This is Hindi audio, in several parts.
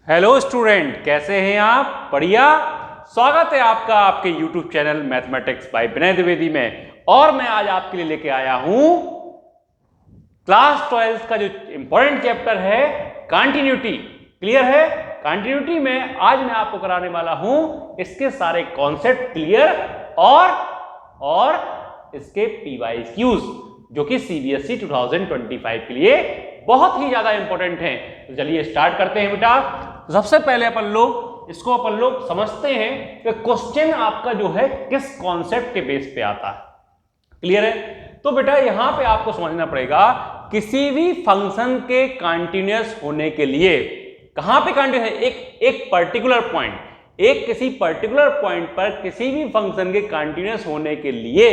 हेलो स्टूडेंट, कैसे हैं आप? बढ़िया। स्वागत है आपका आपके YouTube चैनल मैथमेटिक्स बाय विनय द्विवेदी में। और मैं आज आपके लिए लेके आया हूं क्लास 12 का जो इंपॉर्टेंट चैप्टर है कंटिन्यूटी। क्लियर है? कंटिन्यूटी में आज मैं आपको कराने वाला हूं इसके सारे कॉन्सेप्ट क्लियर और इसके PYQs जो कि CBSE 2025 के लिए बहुत ही ज्यादा इंपॉर्टेंट है। तो चलिए स्टार्ट करते हैं बेटा। तो सबसे पहले अपन लोग समझते हैं कि क्वेश्चन आपका जो है किस कॉन्सेप्ट के बेस पे आता है। क्लियर है? तो बेटा यहां पे आपको समझना पड़ेगा किसी भी फंक्शन के कंटीन्यूअस होने के लिए कहां पे कंटीन्यूअस है, एक पर्टिकुलर पॉइंट, किसी पर्टिकुलर पॉइंट पर किसी भी फंक्शन के कंटीन्यूअस होने के लिए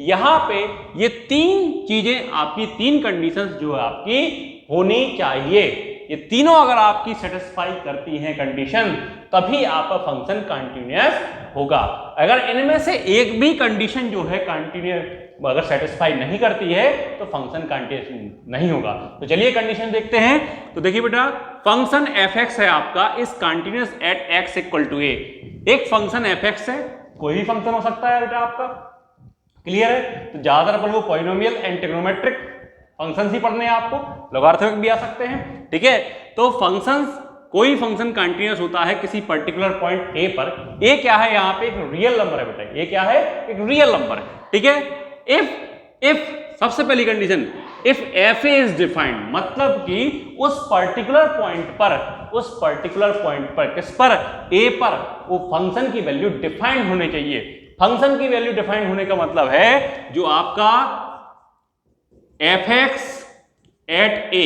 यहां पे ये तीन चीजें आपकी, तीन कंडीशंस जो आपकी होनी चाहिए। ये तीनों अगर आपकी सेटिस्फाई करती हैं कंडीशन, तभी आपका फंक्शन कंटीन्यूअस होगा। अगर इनमें से एक भी कंडीशन जो है कंटीन्यूअस अगर सेटिस्फाई नहीं करती है तो फंक्शन कंटीन्यूअस नहीं होगा। तो चलिए कंडीशन देखते हैं। तो देखिए बेटा, फंक्शन fx है आपका इस continuous at x equal to a। एक फंक्शन fx है, कोई भी फंक्शन हो सकता है बेटा आपका। क्लियर है? तो ज्यादातर अपन को पॉलिनोमियल एंड ट्रिग्नोमेट्रिक फंक्शंस ही पढ़ने हैं आपको, लोगारिथमिक भी आ सकते हैं। ठीक है? तो फंक्शंस, कोई फंक्शन कंटीन्यूअस होता है किसी पर्टिकुलर पॉइंट a पर। a क्या है? यहाँ पे एक रियल नंबर है बेटा। a क्या है? एक रियल नंबर है। ठीक है? इफ सबसे पहली condition, if fa is defined, मतलब कि उस पर्टिकुलर पॉइंट पर किस पर? a पर वो फंक्शन की वैल्यू डिफाइंड होनी चाहिए। फंक्शन की वैल्यू डिफाइंड होने का मतलब है जो आपका fx एट a,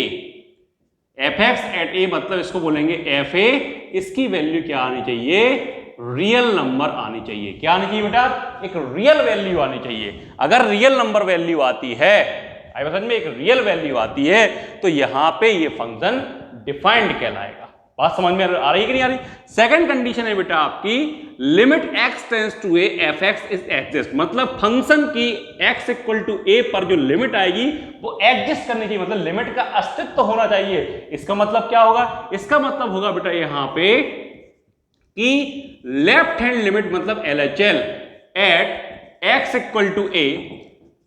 मतलब इसको बोलेंगे fa, इसकी वैल्यू क्या आनी चाहिए? रियल नंबर आनी चाहिए। क्या आनी चाहिए बेटा? एक रियल वैल्यू आनी चाहिए। अगर रियल नंबर वैल्यू आती है, आई समझ में, एक रियल वैल्यू आती है तो यहां पे ये फंक्शन डिफाइंड कहलाएगा। बात समझ में आ रही है कि नहीं आ रही? सेकंड कंडीशन है बेटा आपकी, limit x tends to a fx is exist, मतलब फंक्शन की x इक्वल टू a पर जो लिमिट आएगी वो एग्जिस्ट करनी चाहिए, मतलब लिमिट का अस्तित्व होना चाहिए। इसका मतलब क्या होगा? इसका मतलब होगा बेटा यहां पे कि लेफ्ट हैंड लिमिट मतलब LHL at x equal to a,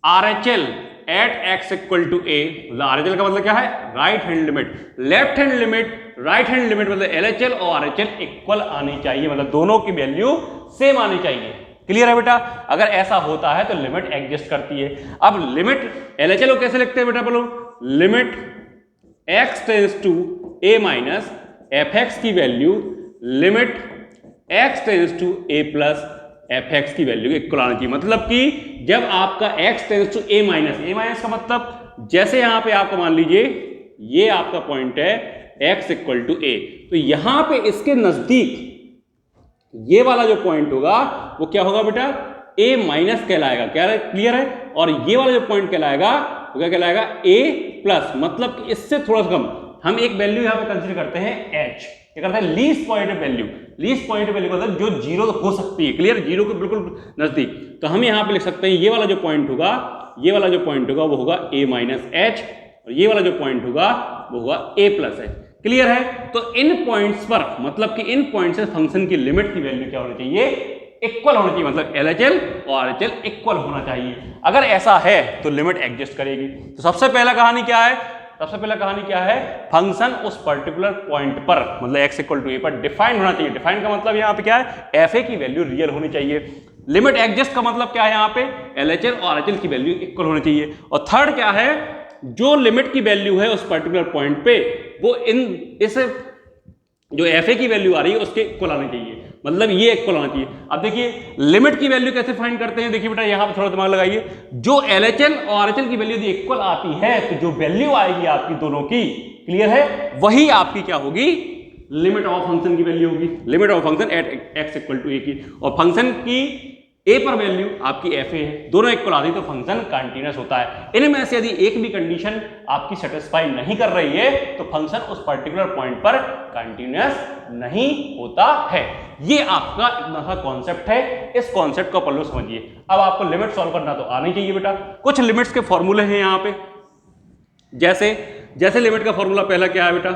RHL at x equal to a, RHL का मतलब क्या है? Right hand limit. Left hand limit, right hand limit मतलब LHL और RHL इक्वल आनी चाहिए, मतलब दोनों की वैल्यू सेम आनी चाहिए। क्लियर है बेटा? अगर ऐसा होता है तो लिमिट एग्जिस्ट करती है। अब लिमिट LHL को कैसे लिखते हैं बेटा? बोलो, limit x tends to a minus fx की value limit x tends to a plus fx की वैल्यू इक्वल आनी चाहिए। मतलब कि जब आपका x tends to a minus का मतलब, जैसे यहां पे आपको मान लीजिए ये आपका पॉइंट है x इक्वल टू a, तो यहां पे इसके नजदीक ये वाला जो पॉइंट होगा वो क्या होगा बेटा? a माइनस कहलाएगा। क्या है? क्लियर है? और ये वाला जो पॉइंट कहलाएगा वो क्या कहलाएगा? a प्लस, मतलब कि इससे थोड़ा सा कम। हम एक वैल्यू यहां पे कंसीडर करते हैं h, क्या करते हैं? Least point value. Least point value का मतलब जो जीरो हो सकती है। क्लियर? जीरो के बिल्कुल नजदीक। तो हम यहां पे लिख सकते हैं ये वाला जो पॉइंट होगा, वो होगा a माइनस h, और ये वाला जो पॉइंट होगा वो होगा a प्लस h। क्लियर है? तो इन पॉइंट्स पर, मतलब कि इन पॉइंट से फंक्शन की लिमिट की वैल्यू क्या होनी चाहिए? इक्वल होनी चाहिए, मतलब LHL और RHL इक्वल होना चाहिए। अगर ऐसा है तो लिमिट एग्जिस्ट करेगी। तो सबसे पहला कहानी क्या है? फंक्शन उस पर्टिकुलर पॉइंट पर, मतलब x इक्वल टू a पर डिफाइंड होना चाहिए। डिफाइंड का मतलब यहाँ पे क्या है? fa की वैल्यू रियल होनी चाहिए। लिमिट एग्जिस्ट का मतलब क्या है? यहाँ पे LHL और RHL की वैल्यू इक्वल होनी चाहिए। और थर्ड क्या है? जो लिमिट की वैल्यू है उस पर्टिकुलर पॉइंट पे वो इस जो fa की वैल्यू आ रही है उसके इक्वल आनी चाहिए, मतलब ये इक्वल होना चाहिए। अब देखिए लिमिट की वैल्यू कैसे फाइंड करते हैं? देखिए बेटा यहां पे थोड़ा दिमाग लगाइए। जो LHL और RHL की वैल्यू यदि इक्वल आती है तो जो वैल्यू आएगी आपकी दोनों की, क्लियर है, वही आपकी क्या होगी? लिमिट ऑफ फंक्शन की वैल्यू होगी। Limit of function at x equal to a की, और फंक्शन की a पर वैल्यू आपकी fa है, दोनों इक्वल आती है तो फंक्शन कंटीन्यूअस होता है। इनमें से यदि एक भी कंडीशन आपकी सेटिस्फाई नहीं कर रही है तो फंक्शन उस पर्टिकुलर पॉइंट पर कंटीन्यूअस नहीं होता है। ये आपका इतना सा कॉन्सेप्ट है। इस कॉन्सेप्ट को पहले समझिए। अब आपको लिमिट सॉल्व करना तो आनी चाहिए बेटा। कुछ लिमिट्स के फॉर्मूले हैं यहाँ पे, जैसे लिमिट का फॉर्मूला पहला क्या है बेटा?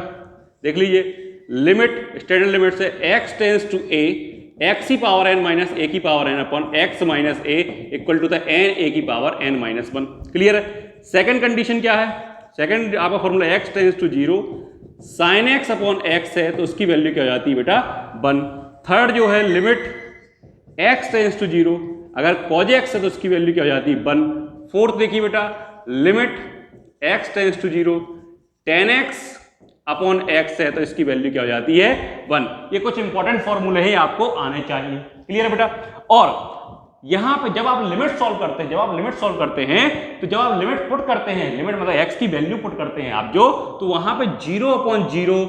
देख लीजिए, लिमिट स्टैंडर्ड लिमिट से x tends to a x की पावर n माइनस a की power n upon x minus a equal to the n a की पावर n माइनस 1। क्लियर है। सेकंड कंडीशन क्या है, सेकंड आपका formula x tends to 0 sine x upon x है तो उसकी वैल्यू क्या हो जाती है बेटा 1। थर्ड जो है लिमिट x टेंस टू 0 अगर cos x है तो उसकी वैल्यू क्या हो जाती है 1। फोर्थ देखिए बेटा limit x tends to 0 tan x upon x है तो इसकी वैल्यू क्या हो जाती है 1। ये कुछ इंपॉर्टेंट फॉर्मूले ही आपको आने चाहिए। क्लियर है बेटा। और यहां पे जब आप लिमिट सॉल्व करते हैं, तो जब आप लिमिट पुट करते हैं, लिमिट मतलब x की वैल्यू पुट करते हैं आप जो, तो वहां पे 0 अपॉन 0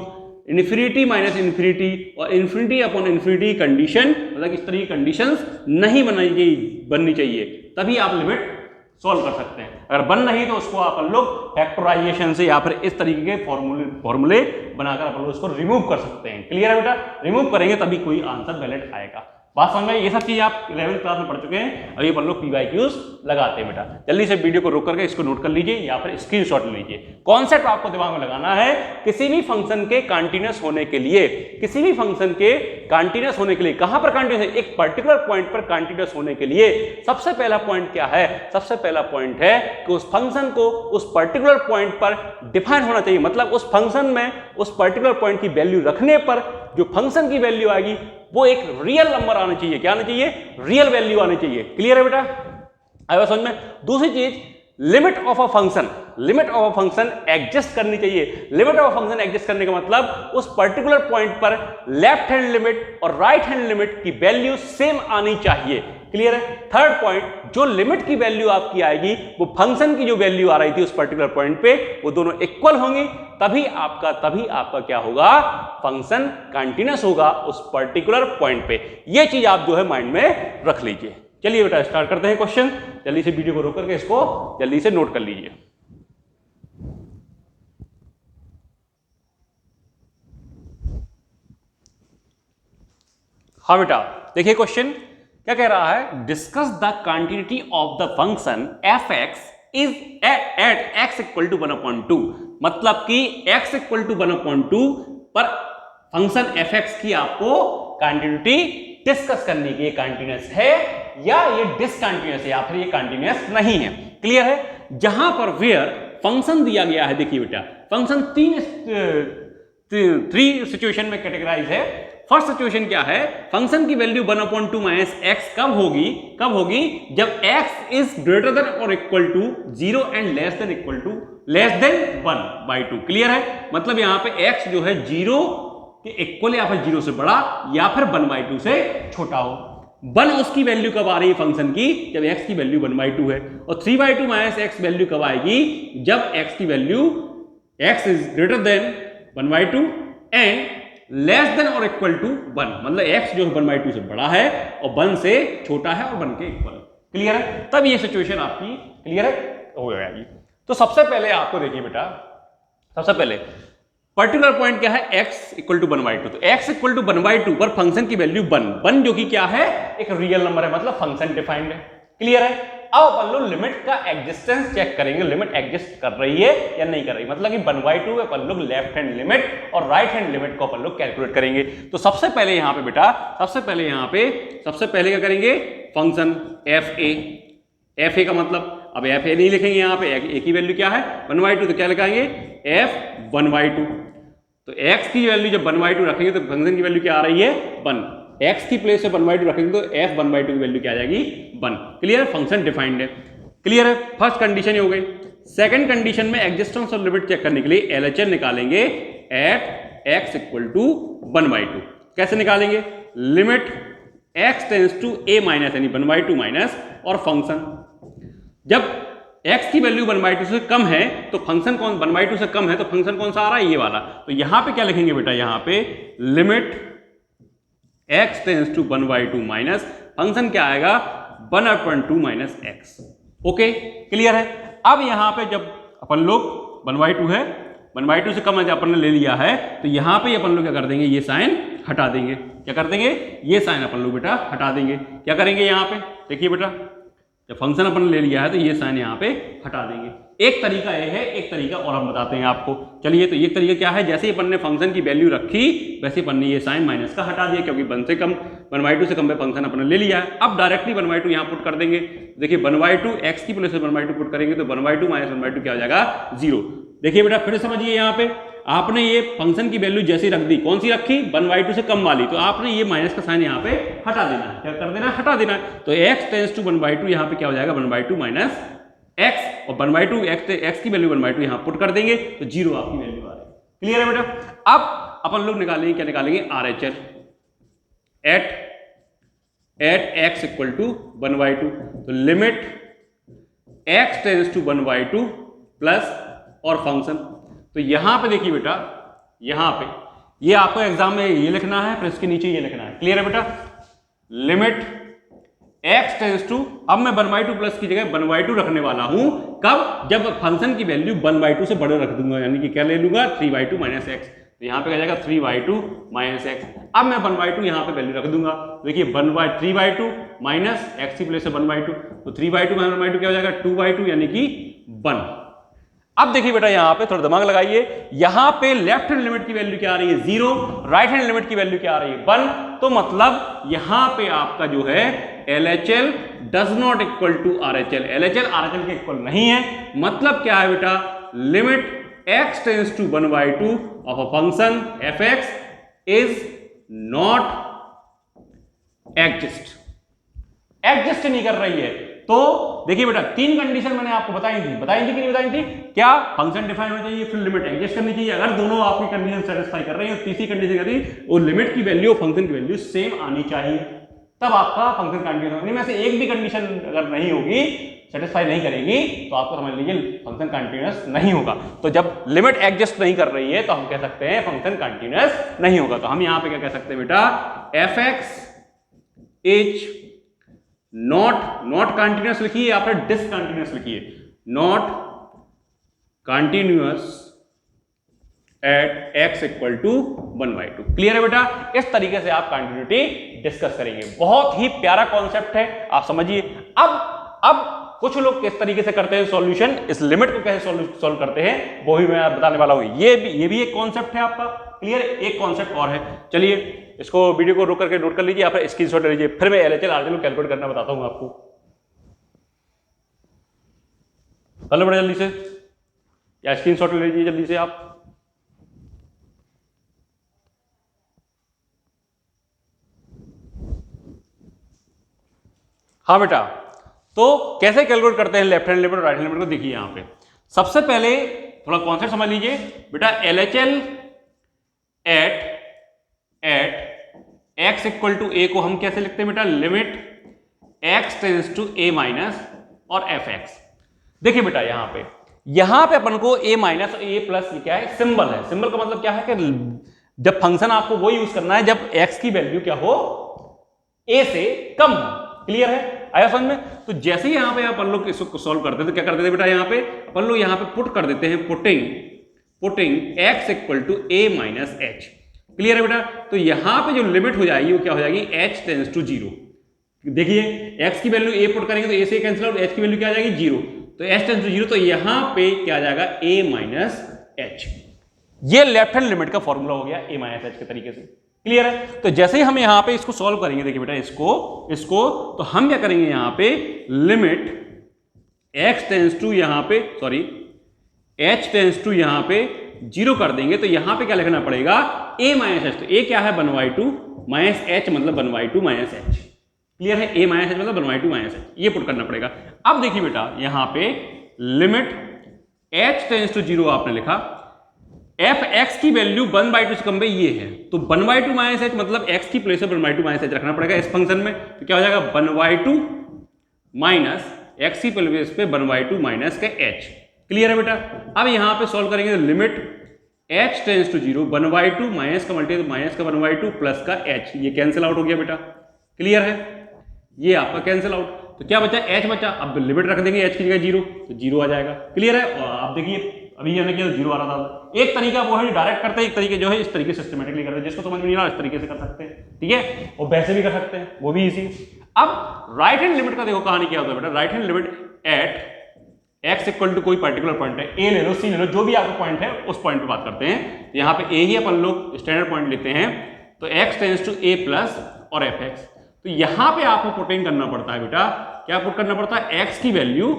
इन्फिनिटी माइनस इन्फिनिटी और इन्फिनिटी अपॉन इन्फिनिटी कंडीशन, मतलब इस तरह की कंडीशंस नहीं बननी चाहिए, तभी आप लिमिट सॉल्व कर सकते हैं। अगर बन नहीं तो उसको आप लोग फैक्टराइजेशन से या फिर इस तरीके के फॉर्मूले बनाकर आप लोग उसको रिमूव कर सकते हैं। क्लियर है बेटा। रिमूव करेंगे तभी कोई आंसर वैलिड आएगा। बात समझ में। ये सब चीज आप 11th क्लास में पढ़ चुके हैं। अभी अपन लोग PYQs लगाते हैं बेटा। जल्दी से वीडियो को रोक करके इसको नोट कर लीजिए या फिर स्क्रीनशॉट ले लीजिए। कॉन्सेप्ट आपको दिमाग में लगाना है, किसी भी फंक्शन के कंटीन्यूअस होने के लिए, किसी भी फंक्शन के कंटीन्यूअस होने के लिए, कहां पर कंटीन्यूअस है, एक पर्टिकुलर पॉइंट पर कंटीन्यूअस होने के लिए सबसे पहला पॉइंट क्या है, सबसे पहला पॉइंट है कि उस फंक्शन को उस पर्टिकुलर पॉइंट पर डिफाइन होना चाहिए। मतलब उस फंक्शन में उस पर्टिकुलर पॉइंट की वैल्यू रखने पर जो फंक्शन की वैल्यू आएगी वो एक रियल नंबर आना चाहिए। क्या आना चाहिए, रियल वैल्यू आनी चाहिए। क्लियर है बेटा। आया समझ में। दूसरी चीज limit of a function exist करनी चाहिए। Limit of a function exist करने का मतलब उस पर्टिकुलर पॉइंट पर लेफ्ट हैंड लिमिट और राइट हैंड लिमिट की वैल्यू सेम आनी चाहिए। क्लियर है। थर्ड पॉइंट, जो लिमिट की वैल्यू आपकी आएगी वो फंक्शन की जो वैल्यू आ रही थी उस पर्टिकुलर पॉइंट पे, वो दोनों इक्वल होंगी, तभी आपका क्या होगा, फंक्शन कंटीन्यूअस होगा उस पर्टिकुलर पॉइंट पे। ये चीज आप जो है माइंड में रख लीजिए। चलिए बेटा स्टार्ट करते हैं क्वेश्चन। जल्दी से वीडियो को रोक करके इसको जल्दी से नोट कर लीजिए। हाँ बेटा देखिए क्वेश्चन क्या कह रहा है, discuss the continuity of the function f x is at x equal to 1/2। मतलब कि x इक्वल टू 1/2 पर फंक्शन एफ एक्स की आपको कंटिन्यूटी डिस्कस करनी की, कंटिन्यूअस है या ये डिसकंटिन्यूअस है या फिर ये कंटिन्यूअस नहीं है। क्लियर है। जहां पर वेयर फंक्शन दिया गया है, देखिए बेटा फंक्शन थ्री सिचुएशन में कैटेगराइज है। फर्स्ट सिचुएशन क्या है, फंक्शन की वैल्यू 1/2 माइनस एक्स कब होगी, जब x इज ग्रेटर देन और equal to 0 and less than 1/2। Clear है। मतलब यहां पे x जो है 0 के इक्वल या फिर 0 से बड़ा या फिर 1/2 से छोटा हो। 1 उसकी वैल्यू कब आ रही है फंक्शन की, जब x की वैल्यू 1/2 है। और 3/2 माइनस x वैल्यू कब आएगी, जब x की value x is greater then 1/2 and less then और इक्वल टू 1। मतलब x जो 1/2 से बड़ा है और 1 से छोटा है और 1 के इक्वल। क्लियर है। तब ये सिचुएशन आपकी क्लियर है हो जाएगी। तो सबसे पहले आपको देखिए बेटा, सबसे पहले पर्टिकुलर पॉइंट क्या है, x इक्वल टू 1/2। तो x इक्वल टू 1/2 पर फंक्शन की वैल्यू 1 जो कि क्या है, एक रियल नंबर है, मतलब फंक्शन डिफाइंड है। क्लियर है। अब अपन लोग लिमिट का एग्जिस्टेंस चेक करेंगे, लिमिट एग्जिस्ट कर रही है या नहीं कर रही। मतलब कि 1/2 है, अपन लोग लेफ्ट हैंड लिमिट और राइट हैंड लिमिट को अपन लोग कैलकुलेट करेंगे। तो सबसे पहले यहां पे बेटा, सबसे पहले क्या करेंगे, फंक्शन एफ ए का मतलब, अब एफ ए नहीं लिखेंगे यहां पे, ए की वैल्यू क्या है 1/2, तो क्या लिखाएंगे f 1/2। तो x की वैल्यू जब 1/2 रखेंगे तो फंक्शन की वैल्यू क्या आ रही है 1। x की प्लेस से 1/2 रखेंगे तो f 1/2 की वैल्यू क्या आ जाएगी 1। क्लियर। फंक्शन डिफाइंड है। क्लियर है। फर्स्ट कंडीशन ही हो गई। सेकंड कंडीशन में एग्जिस्टेंस और लिमिट चेक करने के लिए LHS निकालेंगे एट x इक्वल टू 1/2। कैसे निकालेंगे, limit x tends to a minus यानी 1/2 माइनस और फंक्शन, जब x की वैल्यू 1/2 से कम है तो फंक्शन 1/2 से कम है तो फंक्शन कौन सा आ रहा है, ये वाला। तो यहां पे क्या लिखेंगे बेटा, यहां पे limit x tends to 1/2 minus function क्या आएगा 1/2 माइनस x। ओके क्लियर है। अब यहां पे जब अपन लोग 1/2 है, 1/2 से कम अपन ने ले लिया है, तो यहां पे अपन लोग क्या कर देंगे, ये साइन हटा देंगे। क्या कर देंगे, ये साइन अपन लोग बेटा हटा देंगे। क्या करेंगे यहां पे, देखिए बेटा जब फंक्शन अपन ले लिया है तो ये साइन यहाँ पे हटा देंगे। एक तरीका ये है, एक तरीका और हम बताते हैं आपको। चलिए, तो ये तरीका क्या है, जैसे ही अपन ने फंक्शन की वैल्यू रखी वैसे अपन ने ये साइन माइनस का हटा दिया, क्योंकि 1/2 से कम पे फंक्शन अपन ने ले लिया है। अब डायरेक्टली 1/2 यहाँ पुट कर देंगे। देखिए 1/2 एक्स की प्लेस में 1/2 पुट करेंगे तो 1/2 माइनस 1/2 क्या हो जाएगा, 0। देखिए बेटा फिर समझिए, यहाँ पे आपने ये फंक्शन की वैल्यू जैसी रख दी, कौन सी रखी, 1/2 से कम वाली, तो आपने ये माइनस का साइन यहाँ पे हटा देना है। क्या कर देना, हटा देना है। तो x टेंस टू 1/2 यहाँ पे क्या हो जाएगा, 1/2 माइनस x, और 1/2 x की वैल्यू 1/2 यहाँ पुट कर देंगे तो 0 आपकी वैल्यू आ रही है। क्लियर है बेटा। अब अपन लोग निकालेंगे, क्या निकालेंगे, RHS at x equal to 1/2। तो limit x tends to 1/2 plus और फंक्शन। तो यहां पे देखिए बेटा, यहां पे ये आपको एग्जाम में ये लिखना है, फिर इसके नीचे ये लिखना है। क्लियर है बेटा। लिमिट x टेंस टू, अब मैं 1/2 प्लस की जगह 1/2 रखने वाला हूं, कब, जब फंक्शन की वैल्यू 1/2 से बड़े रख दूंगा, यानी कि क्या ले लूंगा, 3/2 माइनस एक्स। तो यहाँ पे क्या जाएगा 3/2 माइनस एक्स। अब मैं 1/2 यहाँ पे वैल्यू रख दूंगा। देखिए 3/2 माइनस एक्स की प्लेस से 1/2, तो 3/2 माइनस 1/2 क्या हो जाएगा, 2/2 यानी कि 1। अब देखिए बेटा यहाँ पे थोड़ा दिमाग लगाइए, यहाँ पे लेफ्ट हैंड लिमिट की वैल्यू क्या आ रही है, 0, राइट हैंड लिमिट की वैल्यू क्या आ रही है, 1। तो मतलब यहाँ पे आपका जो है LHL does not equal to RHL, LHL RHL के इक्वल नहीं है। मतलब क्या है बेटा, limit x tends to 1/2 of a function fx is not exist नहीं कर रही है। तो देखिए बेटा 3 कंडीशन मैंने आपको बताई थी कि नहीं बताई थी, क्या, फंक्शन डिफाइन होना चाहिए, फिर लिमिट एग्जिस्ट करनी चाहिए। अगर दोनों आपकी कंडीशन सेटिस्फाई कर रही है, तीसरी कंडीशन क्या थी, वो लिमिट की वैल्यू और फंक्शन की वैल्यू सेम आनी चाहिए, तब आपका फंक्शन कंटिन्यूअस होगा। इनमें से एक भी कंडीशन अगर नहीं होगी, सेटिस्फाई नहीं करेगी, तो आपको समझ लीजिए फंक्शन कंटिन्यूअस नहीं होगा। तो जब लिमिट एग्जिस्ट नहीं कर रही है तो हम कह सकते हैं फंक्शन कंटिन्यूअस नहीं होगा। तो हम यहां पे क्या कह सकते हैं बेटा, fx इज नॉट कंटिन्यूअस लिखिए, आपने डिसकंटिन्यूअस लिखिए, not continuous at x equal to 1/2। Clear है बेटा। इस तरीके से आप कंटिन्यूटी डिस्कस करेंगे। बहुत ही प्यारा कॉन्सेप्ट है, आप समझिए। अब कुछ लोग किस तरीके से करते हैं सॉल्यूशन, इस लिमिट को कैसे सॉल्व करते हैं, वो भी मैं बताने वाला हूं। ये भी एक कॉन्सेप्ट है आपका। क्लियर। एक कॉन्सेप्ट और है, चलिए इसको वीडियो को रोक करके नोट कर लीजिए, आप स्क्रीनशॉट ले लीजिए, फिर मैं LHL RHL कैलकुलेट करना बताता हूं आपको। कर लो बड़ा जल्दी से, या स्क्रीनशॉट ले लीजिए जल्दी से आप। हाँ बेटा, तो कैसे कैलकुलेट करते हैं लेफ्ट हैंड लिमिट और राइट हैंड लिमिट को, देखिए यहां पे सबसे पहले थोड़ा कॉन्सेप्ट समझ लीजिए बेटा। LHL at x equal to a को हम कैसे लिखते हैं बेटा, limit x tends to a minus और fx। देखिए बेटा यहां पे अपन को a माइनस और a प्लस क्या है, सिंबल है। सिंबल का मतलब क्या है कि जब फंक्शन आपको वो यूज करना है जब x की वैल्यू क्या हो, a से कम हो। क्लियर है, आया समझ में। तो जैसे ही यहां पे अपन लोग इसको सॉल्व करते हैं तो क्या करते थे बेटा, यहां पे अपन लोग यहां पे पुट कर देते हैं, putting x equal to a minus h। Clear है बेटा। तो यहां पे जो लिमिट हो जाएगी वो क्या हो जाएगी, h टेंस टू 0। देखिए x की वैल्यू a पुट करेंगे तो a से कैंसिल आउट, h की वैल्यू क्या आ जाएगी 0, तो h टेंस टू 0, तो यहां पे क्या आ जाएगा a माइनस h। ये लेफ्ट हैंड लिमिट का फॉर्मूला हो गया a माइनस h के तरीके से। क्लियर है। तो जैसे ही हम यहां पे इसको सॉल्व करेंगे, देखिए बेटा इसको तो हम क्या करेंगे, यहां पे लिमिट x टेंस टू यहां पे h टेंस टू यहां पे 0 कर देंगे, तो यहां पे क्या लिखना पड़ेगा, a माइनस h। तो a क्या है 1/2 माइनस h मतलब 1/2 माइनस h। क्लियर है, a माइनस h मतलब 1/2 माइनस h, ये पुट करना पड़ेगा। अब देखिए बेटा यहां पे लिमिट h टेंस टू 0 आपने लिखा, fx की वैल्यू 1/2 से कम पे ये है, तो 1/2 माइनस h मतलब x की प्लेस में 1/2 माइनस h रखना पड़ेगा इस फंक्शन में। तो क्या हो जाएगा 1/2 माइनस x की प्लेस पे 1/2 माइनस का h। क्लियर है बेटा। अब यहां पे सॉल्व करेंगे तो limit h tends to 0, 1/2 minus का मल्टीप्लाई तो माइनस का 1/2 प्लस का h, ये कैंसिल आउट हो गया बेटा। क्लियर है, ये आपका कैंसिल आउट, तो क्या बचा, h बचा। अब लिमिट रख देंगे h की जगह 0, तो 0 आ जाएगा। क्लियर है। और आप देखिए अभी हमने किया 0 आ रहा था। एक तरीका वो है डायरेक्ट करते हैं, एक तरीके जो है इस तरीके सिस्टमेटिकली करते हैं, जिसको समझ में नहीं आ रहा इस तरीके से कर सकते हैं, ठीक है, और वैसे भी कर सकते हैं, वो भी इजी। अब राइट हैंड लिमिट का देखो कहानी क्या होता है बेटा, right hand limit at x equal to कोई पर्टिकुलर पॉइंट है, a ले लो, c ले लो, जो भी आपका पॉइंट है उस पॉइंट पे बात करते हैं। यहाँ पे a ही अपन लोग स्टैंडर्ड पॉइंट लेते हैं, तो x tends to a plus और fx। तो यहाँ पे आपको पुटिंग करना पड़ता है बेटा, क्या पुट करना पड़ता है, x की वैल्यू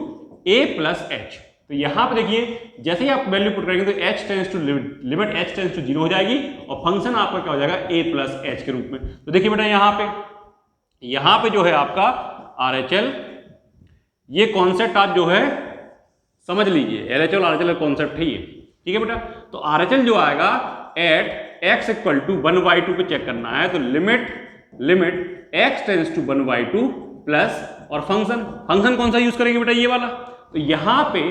a प्लस h। तो यहाँ पे देखिए जैसे ही आप वैल्यू पुट करेंगे तो h tends to limit h tends to 0 हो जाएगी और फंक्शन आपका क्या हो जाएगा a प्लस h के रूप में। तो देखिए बेटा यहाँ पे जो है आपका RHL, ये कॉन्सेप्ट आप जो है समझ लीजिए, LHL और RHL का कॉन्सेप्ट है ये, ठीक है बेटा। तो RHL जो आएगा एट x इक्वल टू 1/2 पे चेक करना है, तो limit x tends to 1/2 plus और फंक्शन कौन सा यूज करेंगे बेटा, ये वाला। तो यहाँ पे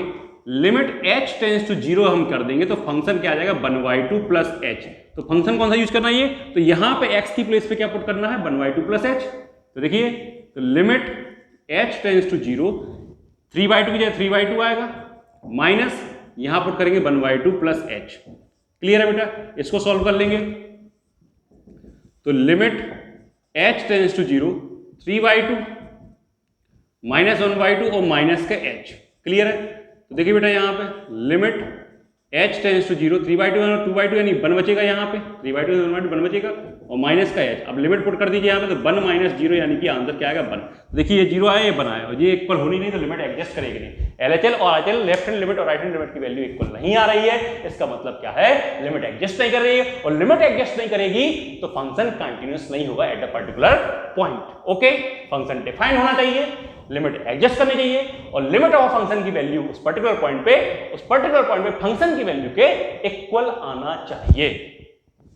लिमिट h टेंड्स टू 0 हम कर देंगे तो फंक्शन क्या आ जाएगा 1/2 प्लस h। तो फंक्शन कौन सा यूज करना है ये, तो यहाँ पे x की प्लेस पे क्या पुट करना है 1/2 प्लस h। तो देखिए तो लिमिट h टेंड्स टू 0, 3/2 की जगह 3/2 आएगा, माइनस यहां पुट करेंगे 1/2 प्लस h। क्लियर है बेटा, इसको सॉल्व कर लेंगे तो limit h tends to 0, 3/2 minus 1/2 और माइनस का h। क्लियर है, तो देखिए बेटा यहाँ पे लिमिट h टेंड्स टू 0, 3/2 और 2/2 यानी 1 बचेगा, यहाँ पे 3/2 और 1 बचेगा और माइनस का h। अब लिमिट पुट कर दीजिए यहाँ पे, तो 1 माइनस 0 यानी कि आंसर क्या आएगा 1। देखिए ये 0 आया, ये 1 आया और ये इक्वल होनी नहीं, तो लिमिट एडजस्ट करेगी नहीं। LHL और RHL लेफ्ट हैंड लिमिट और राइट हैंड लिमिट की वैल्यू इक्वल नहीं आ रही है, इसका मतलब क्या है, लिमिट एडजस्ट नहीं कर रही है, और लिमिट एडजस्ट नहीं करेगी तो फंक्शन कंटिन्यूअस नहीं होगा at a particular point. Okay, function define होना चाहिए, लिमिट एडजस्ट करनी चाहिए और लिमिट ऑफ फंक्शन की वैल्यू उस पर्टिकुलर पॉइंट पे फंक्शन की वैल्यू के इक्वल आना चाहिए।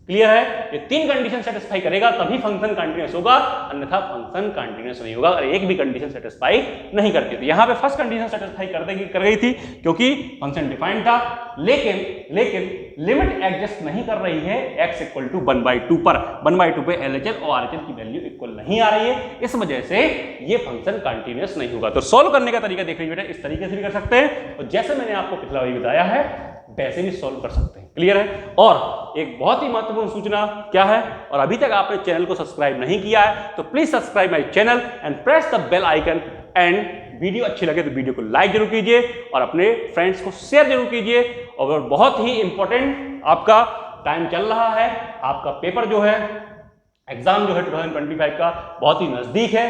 क्लियर है, ये 3 कंडीशन सेटिस्फाई करेगा तभी फंक्शन कंटीन्यूअस होगा, अन्यथा फंक्शन कंटीन्यूअस नहीं होगा। अगर एक भी कंडीशन सेटिस्फाई नहीं करती, तो यहाँ पे फर्स्ट कंडीशन सेटिस्फाई कर गई थी क्योंकि फंक्शन डिफाइंड था, लेकिन लिमिट एडजस्ट नहीं कर रही है x इक्वल टू 1/2 पर। 1/2 पे LHL और RHL की वैल्यू इक्वल नहीं आ रही है, इस वजह से ये फंक्शन कंटीन्यूअस नहीं होगा। तो सॉल्व करने का तरीका देख लीजिए बेटा, इस तरीके से भी कर सकते हैं और जैसे मैंने आपको पिछला भी बताया है वैसे भी सॉल्व कर सकते हैं। क्लियर है, और एक बहुत ही महत्वपूर्ण सूचना क्या है, और अभी तक आपने चैनल को सब्सक्राइब नहीं किया है तो please subscribe my channel and press the bell icon, and video अच्छी लगे तो वीडियो को लाइक जरूर कीजिए और अपने फ्रेंड्स को शेयर जरूर कीजिए। और बहुत ही इंपॉर्टेंट आपका टाइम चल रहा है, आपका पेपर जो है, एग्जाम जो है 2025 का बहुत ही नजदीक है,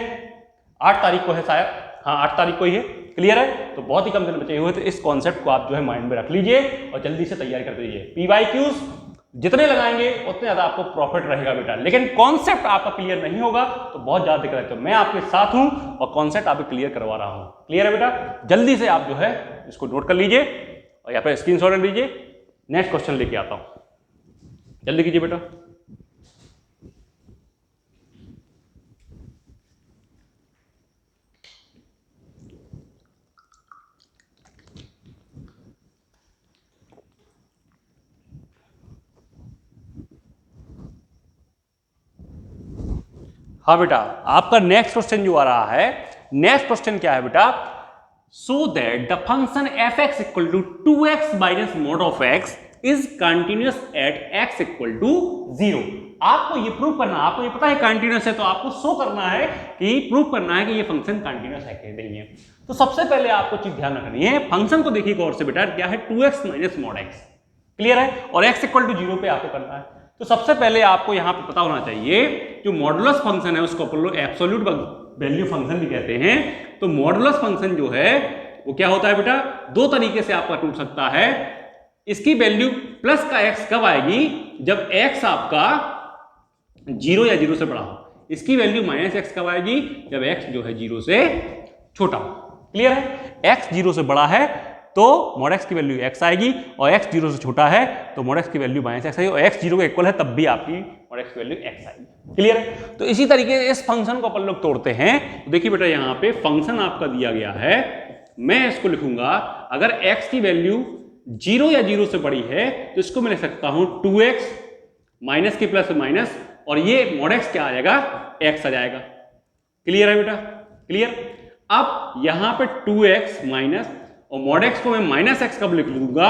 8 तारीख को है शायद, हाँ 8 तारीख को ही है। क्लियर है, तो बहुत ही कम दिन बचे हुए, तो इस कॉन्सेप्ट को आप जो है माइंड में रख लीजिए और जल्दी से तैयारी कर दीजिए। PYQs जितने लगाएंगे उतने ज्यादा आपको प्रॉफिट रहेगा बेटा, लेकिन कॉन्सेप्ट आपका क्लियर नहीं होगा तो बहुत ज्यादा दिक्कत है। तो मैं आपके साथ हूं और कॉन्सेप्ट आपको क्लियर करवा रहा हूं। क्लियर है बेटा, जल्दी से आप जो है इसको नोट कर लीजिए और यहाँ पे स्क्रीनशॉट ले लीजिए। नेक्स्ट क्वेश्चन लेके आता हूं, जल्दी कीजिए बेटा। हाँ बेटा, आपका नेक्स्ट क्वेश्चन जो आ रहा है, नेक्स्ट क्वेश्चन क्या है बेटा, show that the function f(x) equal to 2x minus mod of x is continuous at x equal to 0। आपको ये प्रूव करना, आपको ये पता है कंटिन्यूअस है, तो आपको शो करना है कि प्रूव करना है कि ये फंक्शन कंटिन्यूअस है कि नहीं है। तो सबसे पहले आपको चीज ध्यान रखनी है, फंक्शन को देखिए गौर से बेटा, क्या है 2x minus mode x। Clear है, और x इक्वल टू 0 पे आपको करना है। तो सबसे पहले आपको यहां पे पता होना चाहिए, जो मॉडुलस फंक्शन है उसको अपन लोग एब्सोल्यूट वैल्यू फंक्शन भी कहते हैं। तो मॉडुलस फंक्शन जो है वो क्या होता है बेटा, 2 तरीके से आपका टूट सकता है। इसकी वैल्यू प्लस का x कब आएगी, जब x आपका 0 या 0 से बड़ा हो। इसकी वैल्यू माइनस x कब आएगी, जब x जो है 0 से छोटा हो। क्लियर है, x 0 से बड़ा है तो mod x की वैल्यू x आएगी, और x 0 से छोटा है तो mod x की वैल्यू माइनस x आएगी, और x 0 के इक्वल है तब भी आपकी mod x की वैल्यू x आएगी। क्लियर है, तो इसी तरीके से इस फंक्शन को अपन लोग तोड़ते हैं। तो देखिए बेटा, यहाँ पे फंक्शन आपका दिया गया है, मैं इसको लिखूंगा, अगर x की वैल्यू 0 या 0 से बड़ी है तो इसको मैं लिख सकता हूं 2x माइनस के प्लस माइनस, और ये mod x क्या आ जाएगा, x आ जाएगा। क्लियर है बेटा, क्लियर। अब यहां पे 2x माइनस, और mod x को मैं माइनस x कब लिख लूंगा,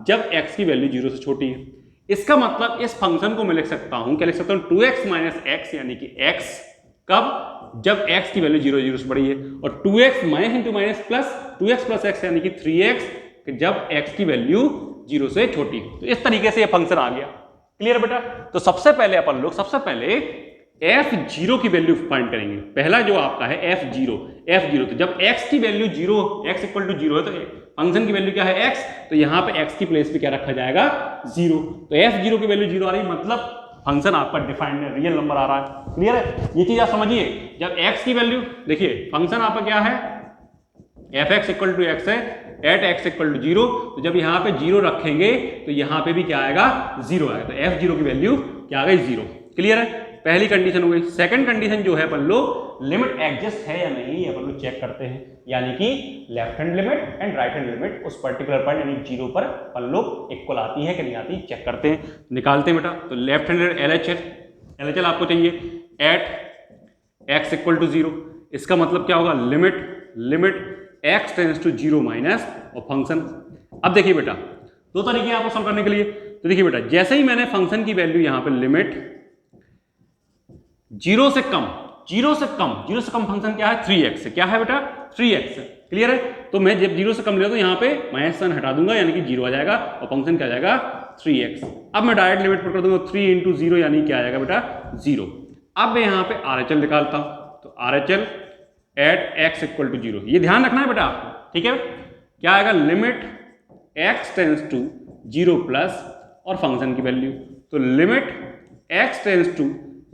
जब x की वैल्यू 0 से छोटी है। इसका मतलब इस फंक्शन को मैं लिख सकता हूं, क्या लिख सकता हूं, 2x माइनस x यानी कि x कब? जब x की वैल्यू 0 0 से बड़ी है। और 2x minus into minus plus 2x plus x यानी कि 3x जब x की वैल्यू 0 से छोटी हो। तो इस तरीके से ये फंक्शन आ गया। क्लियर बेटा? तो सबसे पहले अपन लोग f0 की वैल्यू फाइंड करेंगे। पहला जो आपका है f0 तो जब x की वैल्यू 0 x इक्वल टू 0 है तो फंक्शन की वैल्यू क्या है x, तो यहाँ पे x की प्लेस पे क्या रखा जाएगा 0। तो f0 की वैल्यू 0 आ रही है, मतलब फंक्शन आपका डिफाइंड है, रियल नंबर आ रहा है। क्लियर है? ये चीज आप समझिए। जब x की वैल्यू देखिए फंक्शन आपका क्या है fx इक्वल टू x है एट x इक्वल टू 0, तो जब यहाँ पे 0 रखेंगे तो यहाँ पे भी क्या आएगा 0 आएगा। तो f0 की वैल्यू क्या आ गई 0। क्लियर है? पहली कंडीशन हो गई। सेकंड कंडीशन जो है अपन लोग लिमिट एग्जिस्ट है या नहीं ये अपन लोग चेक करते हैं, यानी कि left hand limit and right hand limit उस पर्टिकुलर पॉइंट यानी 0 पर अपन लोग इक्वल आती है कि नहीं आती चेक करते हैं, निकालते हैं बेटा। तो लेफ्ट हैंड LHL आपको चाहिए एट x इक्वल टू 0। इसका मतलब क्या होगा limit x tends to 0 minus और फंक्शन। अब देखिए बेटा दो तरीके आपको सॉल्व करने के लिए। तो देखिए बेटा जैसे ही मैंने फंक्शन की वैल्यू यहां पे लिमिट 0 से कम फंक्शन क्या है 3x से, क्या है बेटा 3x। क्लियर है? तो मैं जब 0 से कम ले तो यहाँ पे माइनस साइन हटा दूंगा यानी कि 0 आ जाएगा और फंक्शन क्या आ जाएगा 3x। अब मैं डायरेक्ट लिमिट पुट कर दूंगा 3 इंटू 0 यानी क्या आ जाएगा बेटा 0। अब मैं यहाँ पे RHL निकालता हूं तो RHL at x equal to 0। ये ध्यान रखना है बेटा आपको, ठीक है? क्या आएगा limit x tends to 0 plus और फंक्शन की वैल्यू। तो लिमिट x टेंड्स टू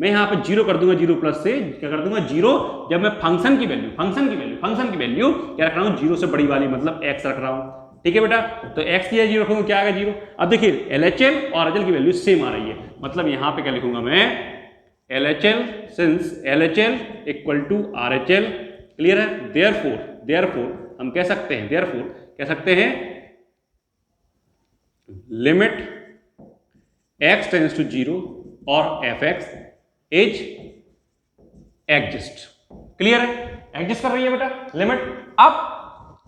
मैं यहाँ पे 0 कर दूंगा 0 प्लस से क्या कर दूंगा 0, जब मैं फंक्शन की वैल्यू क्या रख रहा हूँ 0 से बड़ी वाली मतलब x रख रहा हूँ। ठीक है बेटा? तो x की 0 रखूंगा क्या आएगा 0। अब देखिए LHL और RHL की वैल्यू सेम आ रही है, मतलब यहाँ पे क्या लिखूंगा मैं LHL since LHL equal to RHL। Clear है? देयरफॉर हम कह सकते हैं लिमिट x टेंड्स टू 0 और fx इज एग्जिस्ट। क्लियर है? एग्जिस्ट कर रही है बेटा लिमिट। अब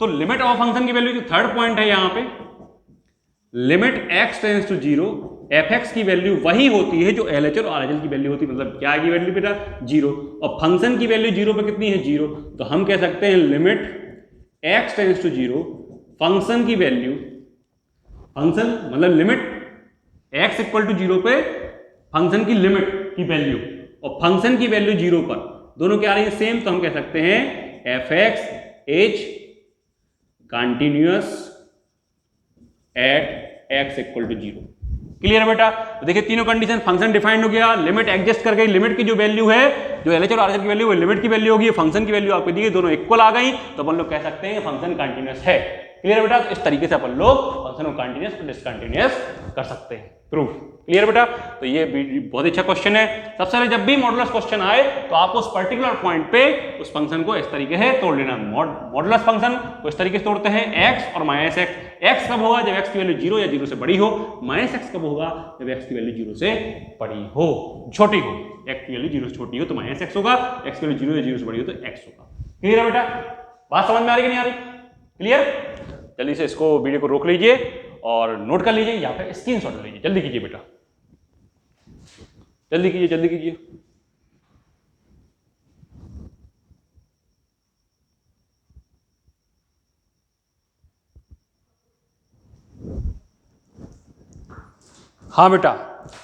तो लिमिट ऑफ फंक्शन की वैल्यू जो थर्ड पॉइंट है यहां पे limit x tends to 0 fx की वैल्यू वही होती है जो LHL और RHL की वैल्यू होती है, मतलब क्या आएगी वैल्यू बेटा 0 और फंक्शन की वैल्यू 0 पे कितनी है 0। तो हम कह सकते हैं limit x tends to 0 function की वैल्यू मतलब लिमिट x इक्वल टू 0 पे फंक्शन की लिमिट की वैल्यू और फंक्शन की वैल्यू 0 पर दोनों क्या आ रही है सेम, तो हम कह सकते हैं fx is continuous at x equal to 0। Clear है बेटा? तो देखिए तीनों कंडीशन, फंक्शन डिफाइंड हो गया, लिमिट एडजस्ट कर गई, लिमिट की जो वैल्यू है जो LHL और RHL की वैल्यू है लिमिट की वैल्यू होगी, फंक्शन की वैल्यू आपको दी गई, दोनों इक्वल आ गई, तो अपन लोग कह सकते हैं फंक्शन कंटिन्यूअस है। क्लियर बेटा? तो इस तरीके से अपन लोग फंक्शन को कंटिन्यूअस और डिसकंटिन्यूअस कर सकते हैं, प्रूफ। क्लियर बेटा? तो ये बहुत अच्छा क्वेश्चन है। सबसे पहले जब भी मॉडुलस क्वेश्चन आए तो आपको उस पर्टिकुलर पॉइंट पे उस फंक्शन को इस तरीके से तोड़ लेना। मॉडुलस फंक्शन को इस तरीके से तोड़ते हैं x और माइनस x। x कब होगा जब x की वैल्यू 0 या 0 से बड़ी हो, माइनस x कब होगा जब x की वैल्यू 0 से बड़ी हो, छोटी हो। x की वैल्यू 0 से छोटी हो तो माइनस x होगा, x की वैल्यू 0 या 0 से बड़ी हो तो x होगा। क्लियर है बेटा? बात समझ में आ रही कि नहीं आ रही? क्लियर? जल्दी से इसको वीडियो को रोक लीजिए और नोट कर लीजिए या फिर स्क्रीनशॉट ले लीजिए। जल्दी कीजिए बेटा, जल्दी कीजिए। हाँ बेटा,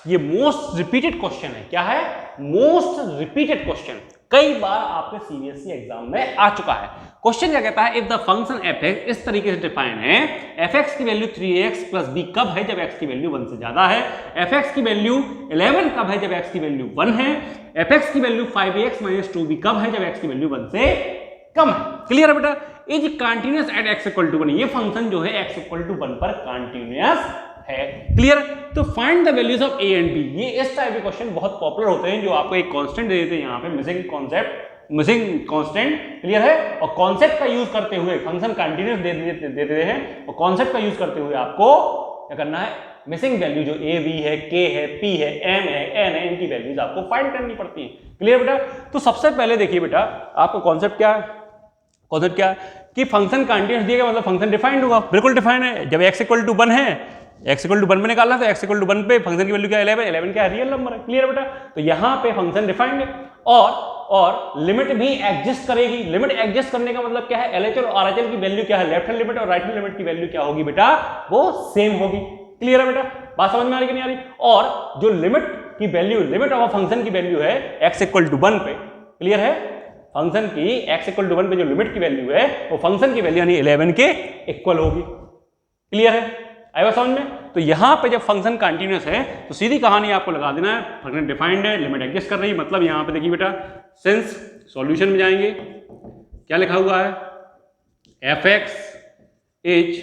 ये मोस्ट रिपीटेड क्वेश्चन है। क्या है? मोस्ट रिपीटेड क्वेश्चन, कई बार आपके सीबीएसई एग्जाम में आ चुका है। क्वेश्चन क्या कहता है, इफ द फंक्शन fx इस तरीके से डिफाइन है, fx की वैल्यू 3x प्लस b कब है जब x की वैल्यू 1 से ज्यादा है, fx की वैल्यू 11 कब है जब x की वैल्यू 1 है, fx की वैल्यू 5x माइनस 2b कब है जब x की वैल्यू 1 से कम है। क्लियर है बेटा? Is continuous at x equal to 1। ये फंक्शन जो है x इक्वल टू 1 पर कंटिन्यूअस है। क्लियर? तो find the values of a and b। ये इस टाइप के क्वेश्चन बहुत पॉपुलर होते हैं जो आपको एक कांस्टेंट दे देते हैं, यहाँ पे मिसिंग कांस्टेंट। क्लियर है? और कॉन्सेप्ट का यूज करते हुए फंक्शन कंटिन्यूअस दे देते हैं और कॉन्सेप्ट का यूज करते हुए आपको क्या करना है, मिसिंग वैल्यू जो a b है, k है, p है, m है, n है, इनकी वैल्यूज आपको फाइंड करनी पड़ती है। क्लियर बेटा? तो सबसे पहले देखिए बेटा आपका कॉन्सेप्ट क्या है कि फंक्शन कंटिन्यूअस दिया गया मतलब फंक्शन डिफाइंड होगा। बिल्कुल डिफाइंड है। जब x इक्वल टू 1 है, x इक्वल टू 1 में निकालना तो x इक्वल टू 1 पे फंक्शन की वैल्यू क्या है 11 क्या है रियल नंबर है। क्लियर बेटा? तो यहाँ पे फंक्शन डिफाइंड है और और लिमिट भी एग्जिस्ट करेगी। लिमिट एग्जिस्ट करने का मतलब क्या है, एलएचएल और आरएचएल की वैल्यू क्या है, लेफ्ट हैंड लिमिट और राइट हैंड लिमिट की वैल्यू क्या होगी बेटा, वो सेम होगी। क्लियर है बेटा, बात समझ में आ रही कि नहीं आ रही। और जो लिमिट की वैल्यू, लिमिट ऑफ फंक्शन की वैल्यू है x = 1 पे, क्लियर है, फंक्शन की x = 1 पे जो लिमिट की वैल्यू है वो फंक्शन की वैल्यू यानी 11 के इक्वल होगी। क्लियर है, आएगा समझ में। तो यहां पे जब फंक्शन कंटीन्यूअस है तो सीधी कहानी आपको लगा देना है, फंक्शन डिफाइंड है, लिमिट एग्जिस्ट कर रही है, मतलब यहां पे देखिए बेटा, सिंस सॉल्यूशन में जाएंगे, क्या लिखा हुआ है, f(x) is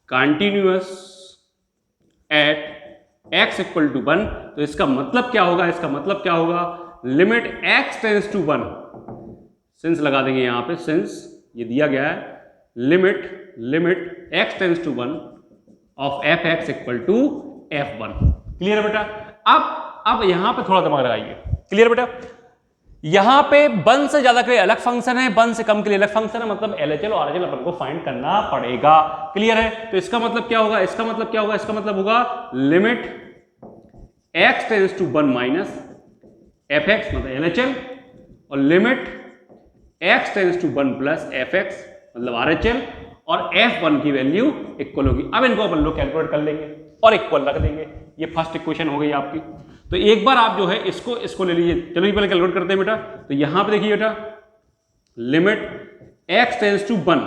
continuous at x = 1। तो इसका मतलब क्या होगा, इसका मतलब क्या होगा, limit x tends to 1, since लगा देंगे यहां पे, सिंस ये दिया गया है, limit x tends to 1 of f(x) = f(1). Clear है बेटा। अब यहां पे थोड़ा दिमाग लगाइए। क्लियर बेटा, यहां पे 1 से ज्यादा के लिए अलग फंक्शन है, 1 से कम के लिए अलग फंक्शन है, मतलब एलएचएल और आरएचएल अपन को फाइंड करना पड़ेगा। क्लियर है, तो इसका मतलब क्या होगा, इसका मतलब क्या होगा, इसका मतलब होगा limit x tends to 1 minus fx मतलब एलएचएल, और limit x tends to 1 plus fx मतलब आरएचएल, और f(1) की वैल्यू इक्वल होगी। अब इनको अपन लोग कैलकुलेट कर लेंगे और इक्वल रख देंगे। ये फर्स्ट इक्वेशन हो गई आपकी। तो एक बार आप जो है इसको ले लीजिए। चलो पहले कैलकुलेट करते हैं बेटा। तो यहां पे देखिए बेटा, limit x tends to 1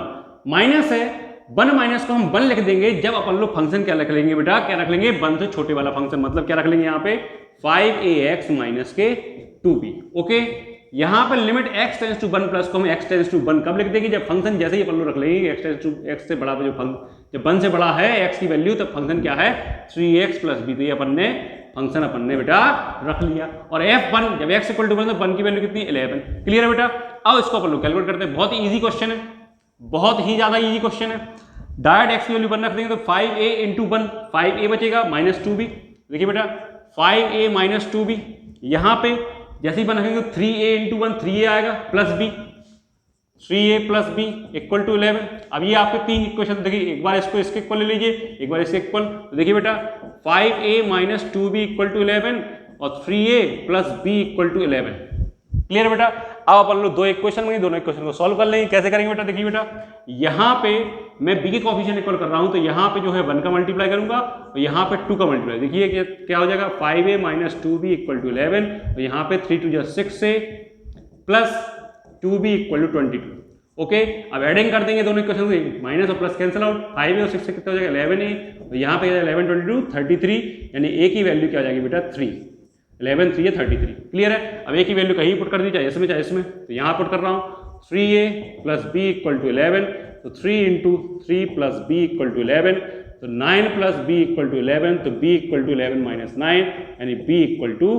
minus है, 1 माइनस को हम 1 लिख देंगे जब अपन लोग फंक्शन क्या रख लेंगे बेटा, क्या रख लेंगे, 1 से छोटे वाला फंक्शन, मतलब क्या रख लेंगे यहाँ पे 5ax माइनस के 2b। ओके, यहां पर limit x tends to 1 plus को हम x टेंड्स टू 1 कब लिख देंगे, जब फंक्शन जैसे ही अपन लोग रख लेंगे x से बड़ा, जो जब 1 से बड़ा है x की वैल्यू, तब फंक्शन क्या है 3x प्लस b। तो ये अपन ने बेटा रख लिया। और f(1) जब x = 1 तो 1 की वैल्यू कितनी, 11। क्लियर है बेटा। अब इसको अपन लोग कैलकुलेट करते हैं। बहुत ही इजी क्वेश्चन है, बहुत ही ज्यादा इजी क्वेश्चन है। डायरेक्ट x की वैल्यू 1 रख देंगे तो 5a × 1, 5a बचेगा माइनस 2b। देखिए बेटा 5a माइनस 2b, यहां पे जैसे ही बन रखेंगे 3a × 1, 3a आएगा plus b, 3a plus b equal to 11। अब ये आपके 3 इक्वेशन देखिए, एक बार इसको इसके इक्वल ले लीजिए, एक बार इसके इक्वल। तो देखिए बेटा 5a minus 2b equal to 11 और 3a plus b equal to 11। Clear बेटा। अब अपन लोग 2 इक्वेशन में दोनों इक्वेशन को सॉल्व कर लेंगे। कैसे करेंगे बेटा, देखिए बेटा यहां पे मैं b के कोएफिशिएंट इक्वल कर रहा हूं, तो यहां पे जो है 1 का मल्टीप्लाई करूंगा और यहां पे 2 का मल्टीप्लाई। देखिए क्या हो जाएगा, 5a minus 2b equal to 11, तो यहां पे 3 2 6 से plus 2b equal to 22। Okay, अब एडिंग कर देंगे दोनों इक्वेशन को, माइनस और प्लस कैंसिल आउट, 5a और 6 से कितना हो जाएगा 11a, और यहाँ पे 11 22 33, यानी a की वैल्यू क्या आ जाएगी बेटा 3, 11 3 33। क्लियर है। अब a की वैल्यू कहीं पुट कर दी, चाहे इसमें चाहे इसमें, तो यहाँ पुट कर रहा हूँ 3a plus b equal to 11, तो 3 × 3 प्लस b इक्वल टू 11, तो 9 प्लस b इक्वल टू 11, तो b इक्वल टू 11 माइनस 9, यानी b इक्वल टू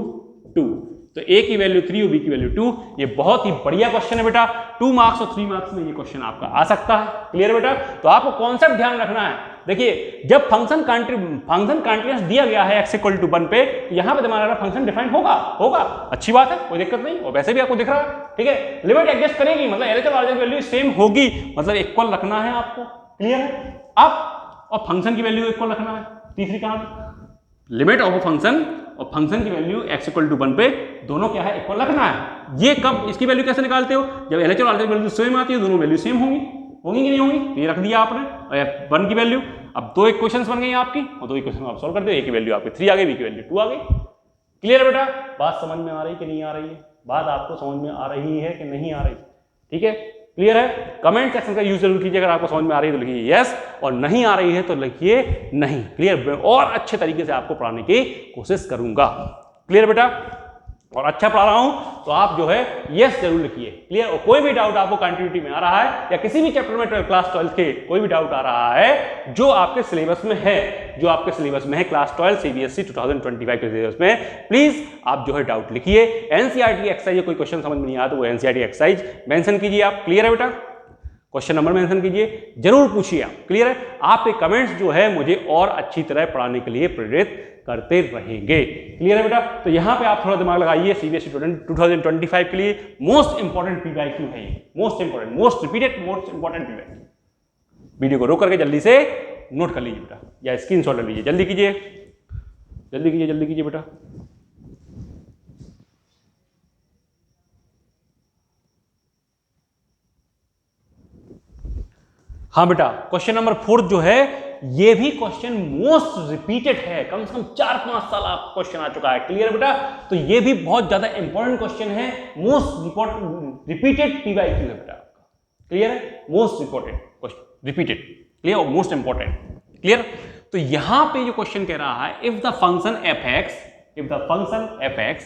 2। तो a की वैल्यू 3 और b की वैल्यू 2। ये बहुत ही बढ़िया क्वेश्चन है बेटा, 2 मार्क्स और 3 मार्क्स में ये क्वेश्चन आपका आ सकता है। क्लियर बेटा। तो आपको कॉन्सेप्ट ध्यान रखना है। देखिए जब फंक्शन कंटीन्यूअस दिया गया है x = 1 पे, यहां पे हमारा फंक्शन डिफाइंड होगा, अच्छी बात है, कोई दिक्कत नहीं, और वैसे भी आपको दिख रहा है। ठीक है, लिमिट एडजस्ट करेगी, मतलब एलएचएल और आरएचएल वैल्यू सेम होगी, मतलब इक्वल रखना है आपको। क्लियर है। अब और फंक्शन की वैल्यू इक्वल रखना है। तीसरी कहानी, लिमिट ऑफ अ फंक्शन और फंक्शन की वैल्यू x = 1 पे दोनों क्या है, इक्वल रखना है। ये कब, इसकी वैल्यू कैसे निकालते हो, जब एलएचएल और आरएचएल वैल्यू सेम आती है, दोनों वैल्यू सेम होंगी कि नहीं होंगी, तो ये रख दिया आपने। और 1 की वैल्यू, अब 2 इक्वेशंस बन गई आपकी, और 2 इक्वेशन आप सॉल्व कर दो, a की वैल्यू आपकी 3 आ गई, b की वैल्यू 2 आ गई। क्लियर है बेटा। बात समझ में आ रही कि नहीं आ रही है, बात आपको समझ में आ रही है कि नहीं आ रही। ठीक है, क्लियर है। कमेंट सेक्शन का यूज जरूर कीजिए, अगर आपको समझ में आ रही है तो लिखिए यस, और नहीं आ रही है तो लिखिए नहीं। क्लियर, और अच्छे तरीके से आपको पढ़ाने की कोशिश करूंगा। क्लियर बेटा। और अच्छा पढ़ा रहा हूं तो आप जो है यस जरूर लिखिए। क्लियर। और कोई भी डाउट आपको कंटिन्यूटी में आ रहा है या किसी भी चैप्टर में क्लास 12 के कोई भी डाउट आ रहा है जो आपके सिलेबस में है, क्लास 12 सीबीएसई 2025 के सिलेबस में, प्लीज आप जो है डाउट लिखिए। एनसीईआरटी एक्सरसाइज कोई क्वेश्चन समझ में नहीं आया तो वो एनसीईआरटी एक्सरसाइज मेंशन कीजिए आप। क्लियर है बेटा। क्वेश्चन नंबर मेंशन कीजिए, जरूर पूछिए आप। क्लियर है। आपके कमेंट्स जो है मुझे और अच्छी तरह पढ़ाने के लिए प्रेरित करते रहेंगे। क्लियर है बेटा। तो यहां पे आप थोड़ा दिमाग लगाइए, सीबीएसई 2025 के लिए मोस्ट इंपॉर्टेंट पीवाईक्यू है ये, most important, most repeated, most important PYQ. Video को रोक करके जल्दी से नोट कर लीजिए बेटा, या स्क्रीनशॉट ले लीजिए। जल्दी कीजिए बेटा। हाँ बेटा, क्वेश्चन नंबर 4 जो है ये भी क्वेश्चन मोस्ट रिपीटेड है, कम से कम 4-5 साल आप क्वेश्चन आ चुका है। क्लियर बेटा? तो ये भी बहुत ज्यादा इंपॉर्टेंट क्वेश्चन है, मोस्ट रिपीटेड पीवाईक्यू है बेटा। क्लियर है? Most important question, repeated, clear, most important. Clear? तो यहां पे जो क्वेश्चन कह रहा है, इफ द फंक्शन f(x)